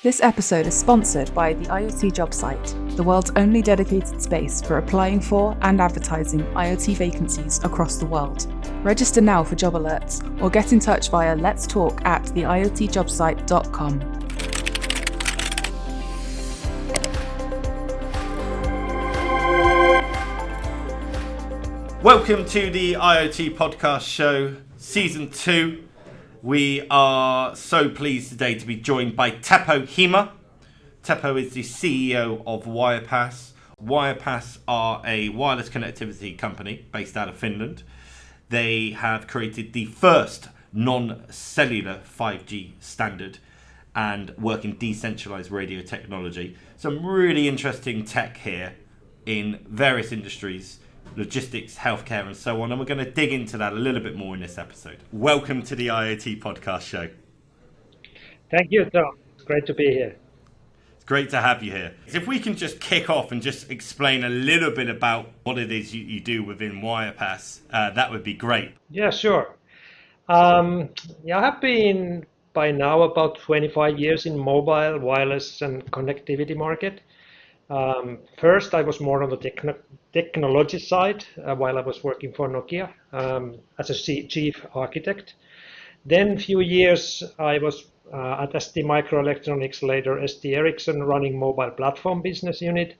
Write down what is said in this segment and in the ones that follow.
This episode is sponsored by the IoT Job Site, the world's only dedicated space for applying for and advertising IoT vacancies across the world. Register now for job alerts or get in touch via let's talk at theiotjobsite.com. Welcome to the IoT Podcast Show, Season 2. We are so pleased today to be joined by Teppo Hemiä. Teppo is the CEO of Wirepas. Wirepas are a wireless connectivity company based out of Finland. They have created the first non-cellular 5G standard and work in decentralized radio technology. Some really interesting tech here in various industries, logistics, healthcare, and so on. And we're going to dig into that a little bit more in this episode. Welcome to the IoT Podcast Show. Thank you, Tom. It's great to be here. It's great to have you here. If we can just kick off and just explain a little bit about what it is you do within Wirepas, that would be great. Yeah, sure. I have been by now about 25 years in mobile, wireless, and connectivity market. First, I was more on the technology side while I was working for Nokia as a chief architect. Then a few years I was at ST Microelectronics, later ST Ericsson, running mobile platform business unit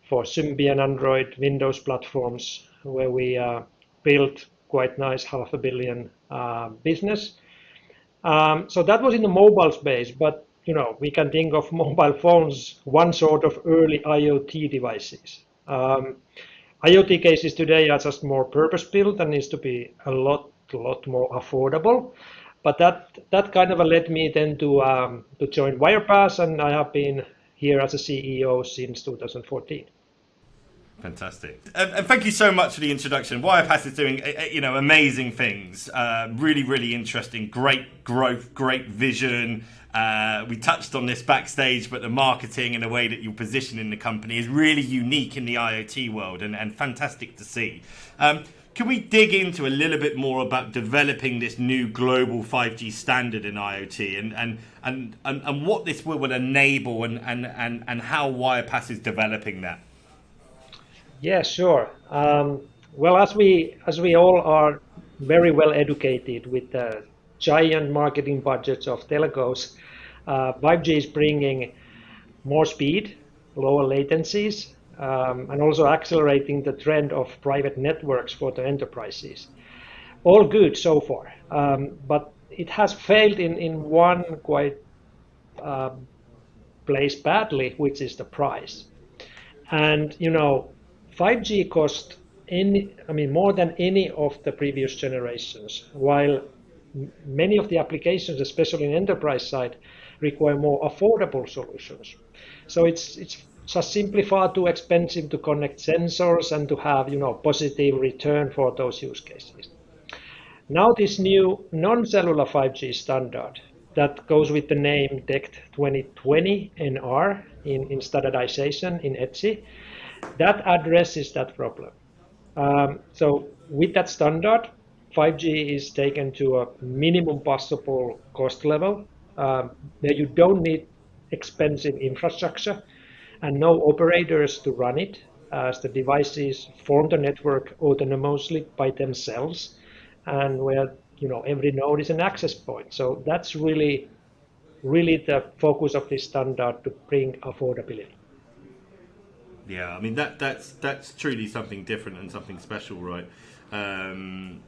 for Symbian Android Windows platforms, where we built quite nice $500 million business. So that was in the mobile space, but we can think of mobile phones, one sort of early IoT devices. IoT cases today are just more purpose-built and needs to be a lot more affordable. But that kind of led me then to join Wirepas, and I have been here as a CEO since 2014. Fantastic. And thank you so much for the introduction. Wirepas is doing, amazing things. Really interesting. Great growth, great vision. We touched on this backstage, but the marketing and the way that you're positioning the company is really unique in the IoT world and fantastic to see. Can we dig into a little bit more about developing this new global 5G standard in IoT and what this will enable and how Wirepas is developing that? Yeah, sure. Well, as we all are very well educated with the giant marketing budgets of telcos, 5G is bringing more speed, lower latencies, and also accelerating the trend of private networks for the enterprises. All good so far, but it has failed in one quite place badly, which is the price. And 5G cost more than any of the previous generations, while many of the applications, especially in enterprise side, require more affordable solutions. So it's just simply far too expensive to connect sensors and to have positive return for those use cases. Now this new non-cellular 5G standard that goes with the name DECT 2020 NR in standardization in ETSI, that addresses that problem. So with that standard, 5G is taken to a minimum possible cost level, where you don't need expensive infrastructure and no operators to run it, as the devices form the network autonomously by themselves, and where every node is an access point. So that's really the focus of this standard, to bring affordability. Yeah, that's truly something different and something special, right? And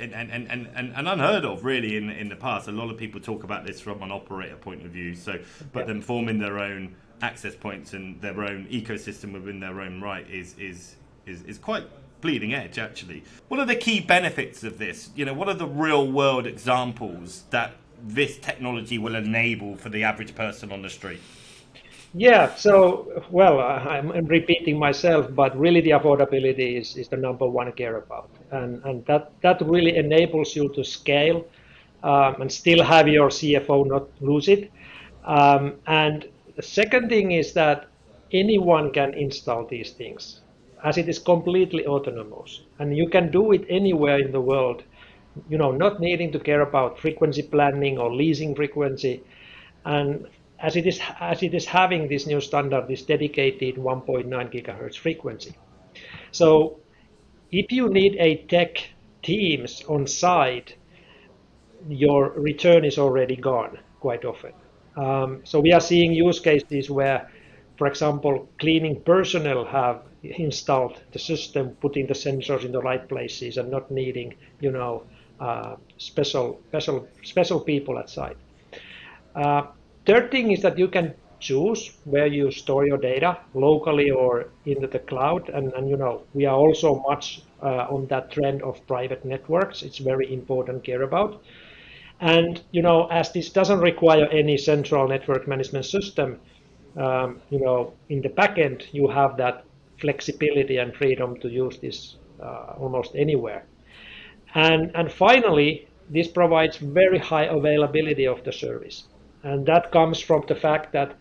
unheard of really in the past. A lot of people talk about this from an operator point of view. But them forming their own access points and their own ecosystem within their own right is quite bleeding edge, actually. What are the key benefits of this? What are the real world examples that this technology will enable for the average person on the street? Yeah, so, I'm repeating myself, but really the affordability is the number one care about. And that really enables you to scale and still have your CFO not lose it. And the second thing is that anyone can install these things, as it is completely autonomous. And you can do it anywhere in the world, not needing to care about frequency planning or leasing frequency. And as it is having this new standard, this dedicated 1.9 gigahertz frequency. So if you need a tech teams on site, your return is already gone quite often. So we are seeing use cases where, for example, cleaning personnel have installed the system, putting the sensors in the right places, and not needing, special people at site. Third thing is that you can choose where you store your data, locally or into the cloud. And we are also much on that trend of private networks. It's very important to care about. And as this doesn't require any central network management system, in the backend you have that flexibility and freedom to use this almost anywhere. And finally, this provides very high availability of the service. And that comes from the fact that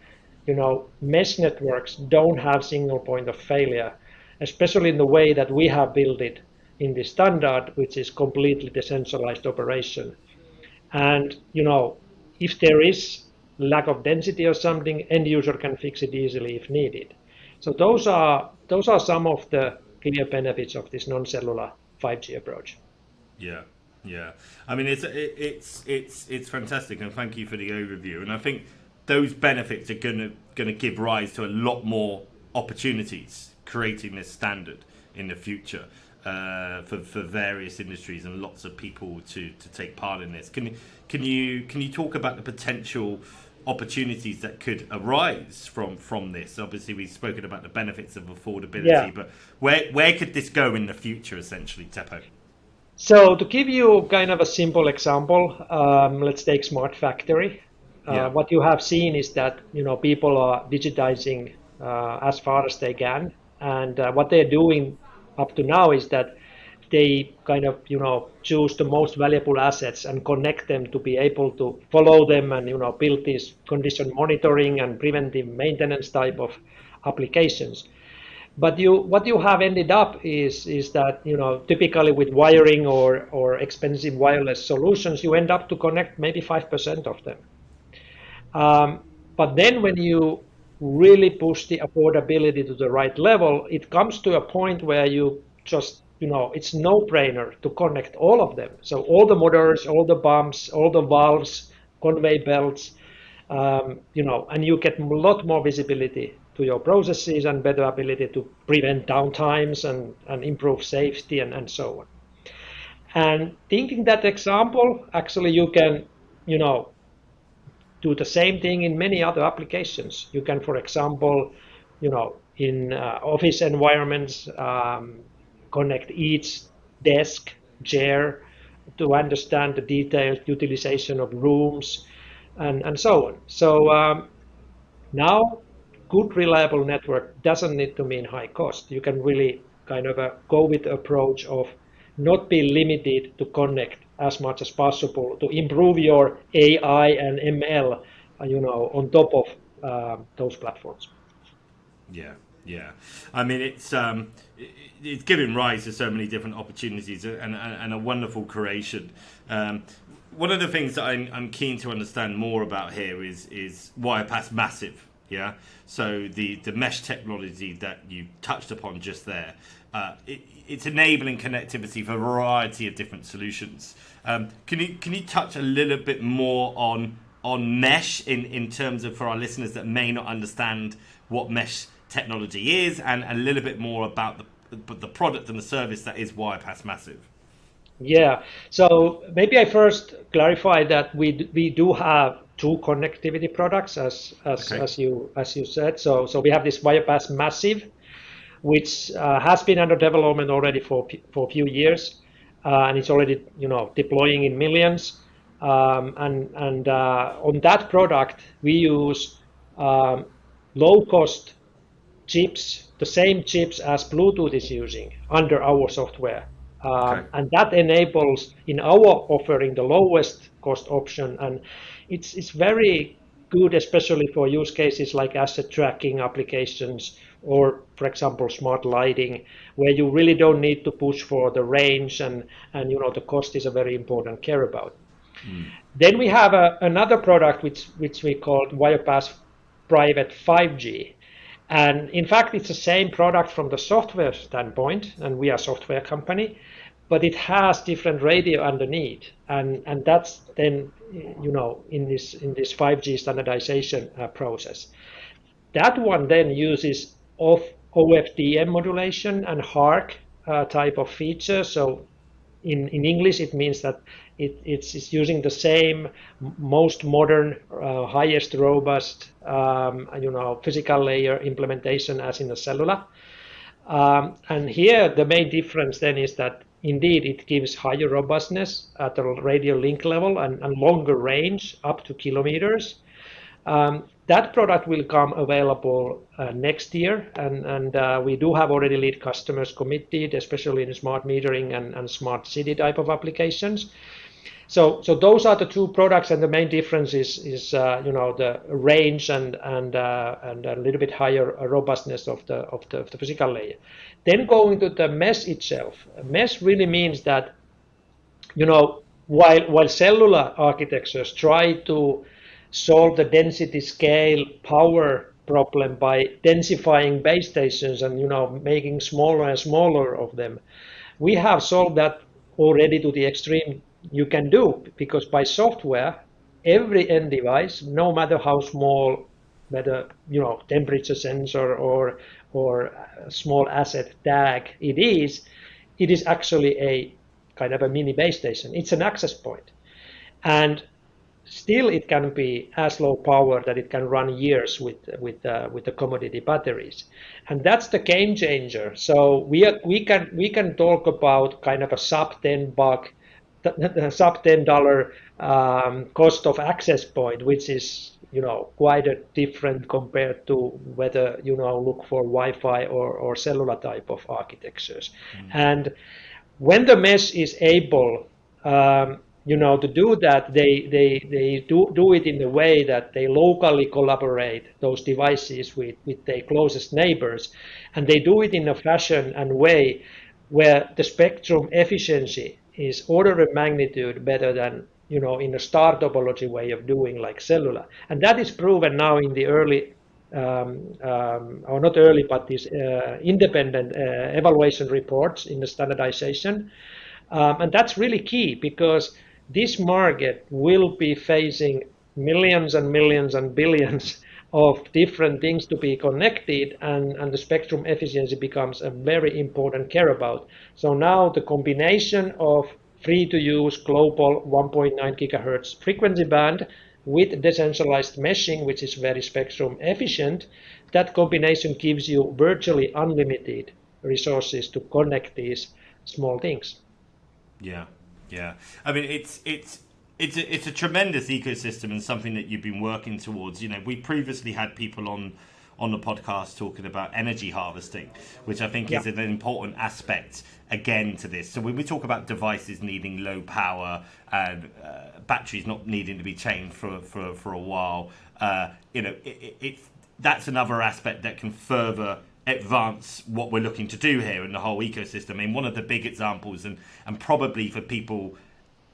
mesh networks don't have single point of failure, especially in the way that we have built it in the standard, which is completely decentralized operation. And if there is lack of density or something, end user can fix it easily if needed. So those are some of the clear benefits of this non-cellular 5G approach. Yeah. I mean, it's fantastic, and thank you for the overview. And I think those benefits are gonna give rise to a lot more opportunities creating this standard in the future for various industries and lots of people to take part in this. Can you talk about the potential opportunities that could arise from this? Obviously, we've spoken about the benefits of affordability, but where could this go in the future, essentially, Teppo? So to give you kind of a simple example, let's take smart factory. What you have seen is that people are digitizing as far as they can, and what they're doing up to now is that they kind of choose the most valuable assets and connect them to be able to follow them and build these condition monitoring and preventive maintenance type of applications. But what you have ended up is that typically with wiring or expensive wireless solutions, you end up to connect maybe 5% of them. But then when you really push the affordability to the right level, it comes to a point where you just it's no-brainer to connect all of them. So all the motors, all the pumps, all the valves, conveyor belts, and you get a lot more visibility to your processes and better ability to prevent downtimes and improve safety and so on. And thinking that example, actually you can, do the same thing in many other applications. You can, for example, in office environments, connect each desk, chair to understand the detailed utilization of rooms and so on. So now, good reliable network doesn't need to mean high cost. You can really kind of go with the approach of not be limited to connect as much as possible to improve your AI and ML, on top of those platforms. Yeah. I mean, it's giving rise to so many different opportunities and a wonderful creation. One of the things that I'm keen to understand more about here is Wirepas Massive. Yeah. So the mesh technology that you touched upon just there, it's enabling connectivity for a variety of different solutions. Can you touch a little bit more on mesh in terms of, for our listeners that may not understand what mesh technology is, and a little bit more about the product and the service that is Wirepas Massive? Yeah. So maybe I first clarify that we do have two connectivity products, as you said. So we have this Wirepas Massive, which has been under development already for a few years, and it's already deploying in millions. And on that product we use low cost chips, the same chips as Bluetooth is using under our software. And that enables in our offering the lowest cost option, and it's very good, especially for use cases like asset tracking applications or, for example, smart lighting, where you really don't need to push for the range and the cost is a very important care about. Then we have another product which we called Wirepas Private 5G. And in fact, it's the same product from the software standpoint, and we are a software company, but it has different radio underneath. And that's then, in this 5G standardization process. That one then uses OFDM modulation and HARC type of features. So in English, it means that it's using the same most modern, highest robust, physical layer implementation as in the cellular. And here, the main difference then is that indeed it gives higher robustness at the radio link level and longer range, up to kilometers. That product will come available next year, and we do have already lead customers committed, especially in smart metering and smart city type of applications. So those are the two products, and the main difference is the range and a little bit higher robustness of the physical layer. Then going to the mesh itself, mesh really means that while cellular architectures try to solve the density scale power problem by densifying base stations and making smaller and smaller of them, we have solved that already to the extreme you can do, because by software every end device, no matter how small, whether temperature sensor or small asset tag it is actually a kind of a mini base station. It's an access point, and still it can be as low power that it can run years with the commodity batteries, and that's the game changer. So we can talk about kind of a sub $10 cost of access point, which is quite a different compared to whether look for Wi-Fi or cellular type of architectures. And when the mesh is able to do that, they do it in a way that they locally collaborate those devices with their closest neighbors, and they do it in a fashion and way where the spectrum efficiency is order of magnitude better than in a star topology way of doing like cellular. And that is proven now in the early or not early, but these independent evaluation reports in the standardization. And that's really key, because this market will be facing millions and millions and billions of different things to be connected, and the spectrum efficiency becomes a very important care about. So now the combination of free-to-use global 1.9 gigahertz frequency band with decentralized meshing, which is very spectrum efficient, that combination gives you virtually unlimited resources to connect these small things. Yeah. I mean, it's a tremendous ecosystem and something that you've been working towards. We previously had people on the podcast talking about energy harvesting, which I think is an important aspect again to this. So when we talk about devices needing low power and batteries not needing to be changed for a while, that's another aspect that can further advance what we're looking to do here in the whole ecosystem. I mean, one of the big examples, and probably for people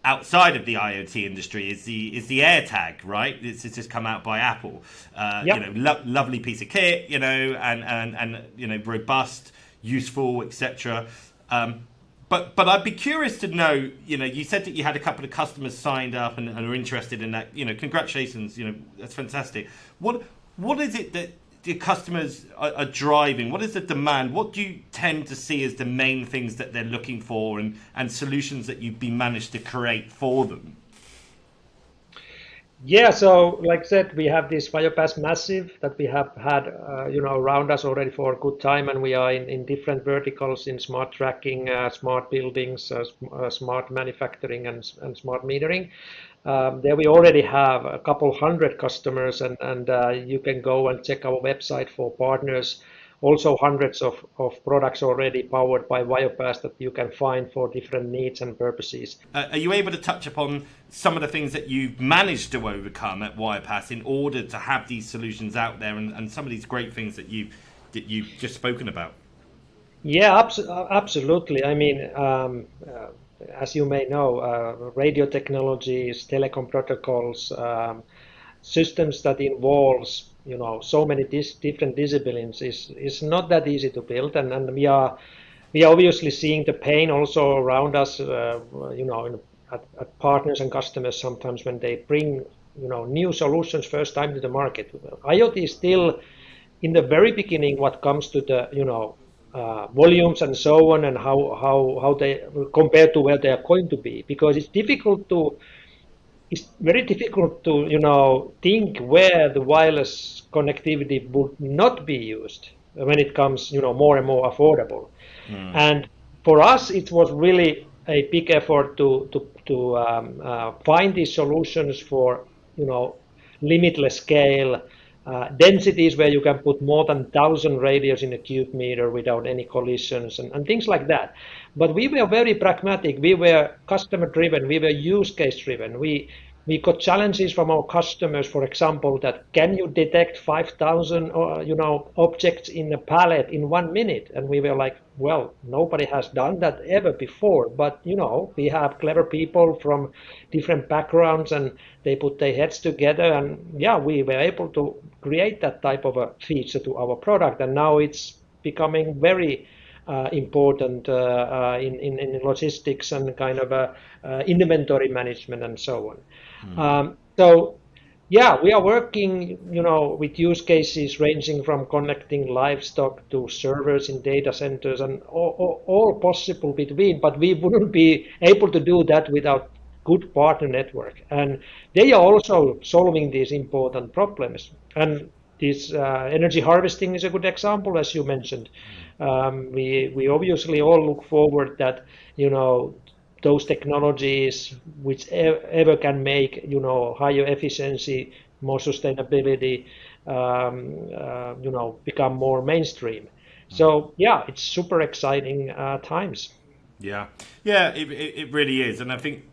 outside of the IoT industry, is the AirTag, right? It's just come out by Apple. Lovely piece of kit, and robust, useful, etc. But I'd be curious to know, you said that you had a couple of customers signed up and are interested in that. Congratulations, that's fantastic. What is it that the customers are driving? What is the demand? What do you tend to see as the main things that they're looking for, and solutions that you've been managed to create for them? Yeah, so like I said, we have this Wirepas Massive that we have had around us already for a good time, and we are in different verticals in smart tracking, smart buildings, smart manufacturing, and smart metering. There we already have a couple hundred customers, and you can go and check our website for partners. Also hundreds of products already powered by Wirepas that you can find for different needs and purposes. Are you able to touch upon some of the things that you've managed to overcome at Wirepas in order to have these solutions out there, and some of these great things that you've just spoken about? Yeah, absolutely. I mean, as you may know, radio technologies, telecom protocols, systems that involves so many different disciplines is not that easy to build, and we are obviously seeing the pain also around us, at partners and customers sometimes when they bring new solutions first time to the market. IoT is still in the very beginning what comes to the volumes and so on, and how they compare to where they are going to be, because it's very difficult to think where the wireless connectivity would not be used when it comes more and more affordable. And for us it was really a big effort to find these solutions for limitless scale, densities where you can put more than 1,000 radios in a cube meter without any collisions and things like that. But we were very pragmatic. We were customer driven. We were use case driven. We got challenges from our customers, for example, that can you detect 5,000 objects in a pallet in 1 minute? And we were like, well, nobody has done that ever before, but we have clever people from different backgrounds, and they put their heads together, and we were able to create that type of a feature to our product, and now it's becoming very important in logistics and kind of inventory management and so on. We are working, with use cases ranging from connecting livestock to servers in data centers and all possible between, but we wouldn't be able to do that without good partner network. And they are also solving these important problems. And this energy harvesting is a good example, as you mentioned. We obviously all look forward that, those technologies which ever can make higher efficiency, more sustainability, become more mainstream. So it's super exciting times. It really is. And I think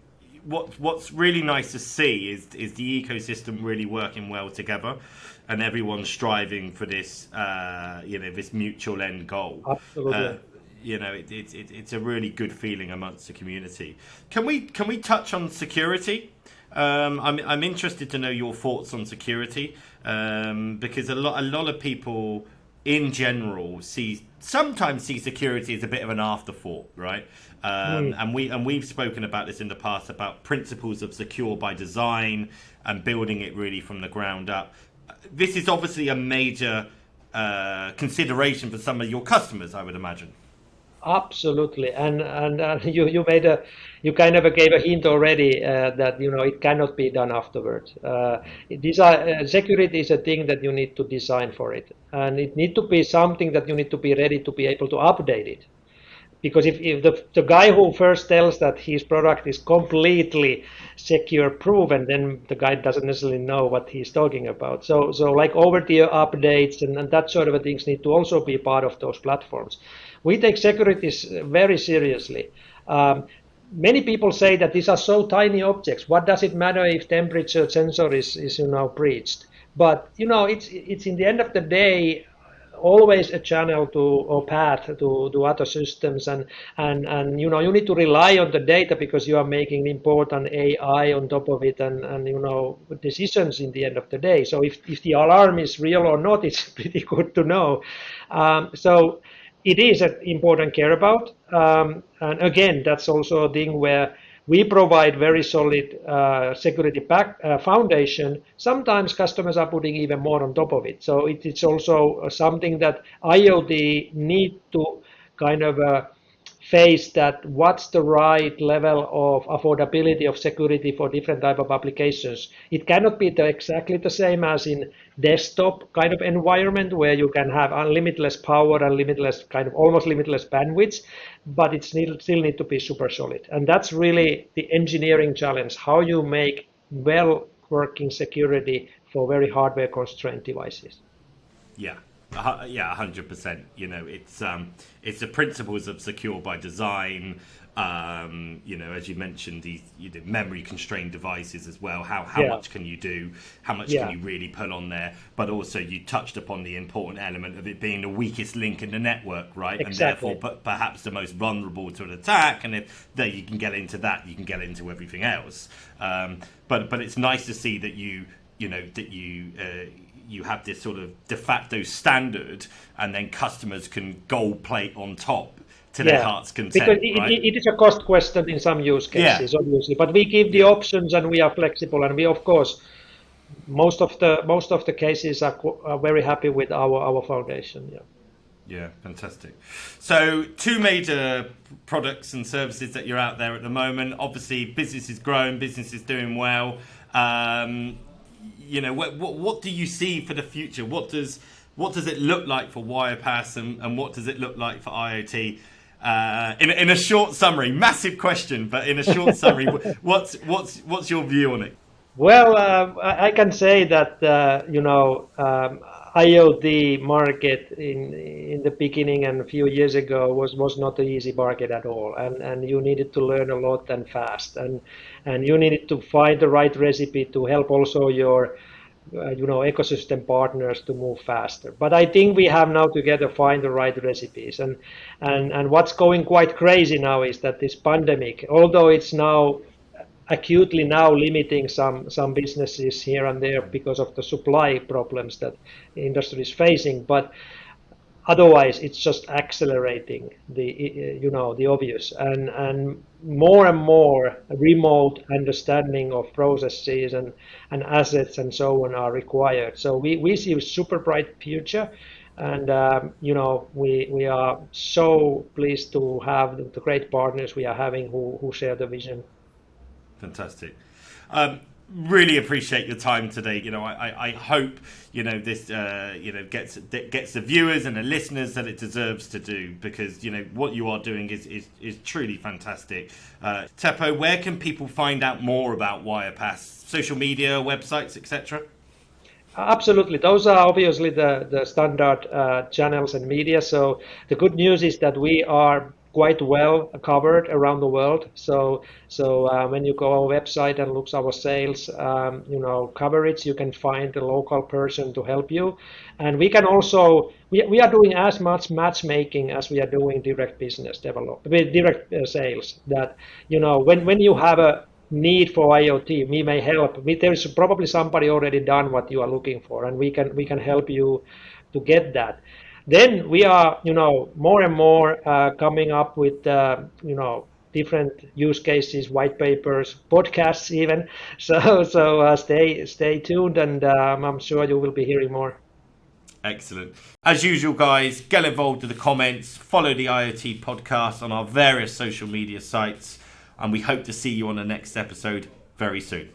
what's really nice to see is the ecosystem really working well together, and everyone striving for this this mutual end goal. Absolutely. It's a really good feeling amongst the community. Can we touch on security? I'm interested to know your thoughts on security, because a lot of people in general sometimes see security as a bit of an afterthought, right? And we've spoken about this in the past, about principles of secure by design and building it really from the ground up. This is obviously a major consideration for some of your customers, I would imagine. Absolutely, and you kind of gave a hint already that it cannot be done afterwards. Security is a thing that you need to design for it, and it need to be something that you need to be ready to be able to update it. Because if the guy who first tells that his product is completely secure proven, then the guy doesn't necessarily know what he's talking about. So like over-the-air updates and that sort of things need to also be part of those platforms. We take security very seriously. Many people say that these are so tiny objects. What does it matter if temperature sensor is breached? But it's in the end of the day always a channel or path to other systems, and you need to rely on the data because you are making important AI on top of it, and decisions in the end of the day. So if the alarm is real or not, it's pretty good to know. So it is an important care about, and again, that's also a thing where we provide very solid security foundation. Sometimes customers are putting even more on top of it. So it's also something that IoT need to kind of face, that what's the right level of affordability of security for different type of applications. It cannot be exactly the same as in desktop kind of environment where you can have limitless power and almost limitless bandwidth, but it still need to be super solid. And that's really the engineering challenge, how you make well working security for very hardware constrained devices. Yeah. Yeah, 100%. You know, it's the principles of secure by design. You know, as you mentioned, these memory constrained devices as well. How much can you do? How much can you really put on there? But also, you touched upon the important element of it being the weakest link in the network, right? Exactly. And therefore, perhaps the most vulnerable to an attack. And if there you can get into that, you can get into everything else. But it's nice to see that you have this sort of de facto standard, and then customers can gold plate on top to their heart's content. Because right? it is a cost question in some use cases, obviously. But we give the options, and we are flexible, and we, of course, most of the cases are very happy with our foundation. Yeah, fantastic. So 2 major products and services that you're out there at the moment. Obviously, business is growing, business is doing well. You know, what do you see for the future? What does it look like for Wirepas, and what does it look like for IoT? In a short summary, massive question, but in a short summary, what's your view on it? Well, I can say that IoT market in the beginning and a few years ago was not an easy market at all, and you needed to learn a lot and fast, and you needed to find the right recipe to help also your ecosystem partners to move faster. But I think we have now together find the right recipes, and what's going quite crazy now is that this pandemic, although it's now acutely now limiting some businesses here and there because of the supply problems that the industry is facing, but otherwise it's just accelerating the obvious, and more remote understanding of processes and assets and so on are required. So we see a super bright future, and we are so pleased to have the great partners we are having who share the vision. Fantastic. Really appreciate your time today. I hope this gets the viewers and the listeners that it deserves to do, because what you are doing is truly fantastic. Teppo, where can people find out more about Wirepas? Social media, websites, etc. Absolutely, those are obviously the standard channels and media. So the good news is that we are quite well covered around the world. So when you go on our website and look at our sales, coverage, you can find a local person to help you. And we can also we are doing as much matchmaking as we are doing direct business development, direct sales. That when you have a need for IoT, we may help. There's probably somebody already done what you are looking for, and we can help you to get that. Then we are, more and more coming up with, different use cases, white papers, podcasts even. So stay tuned, and I'm sure you will be hearing more. Excellent. As usual, guys, get involved in the comments, follow the IoT podcast on our various social media sites, and we hope to see you on the next episode very soon.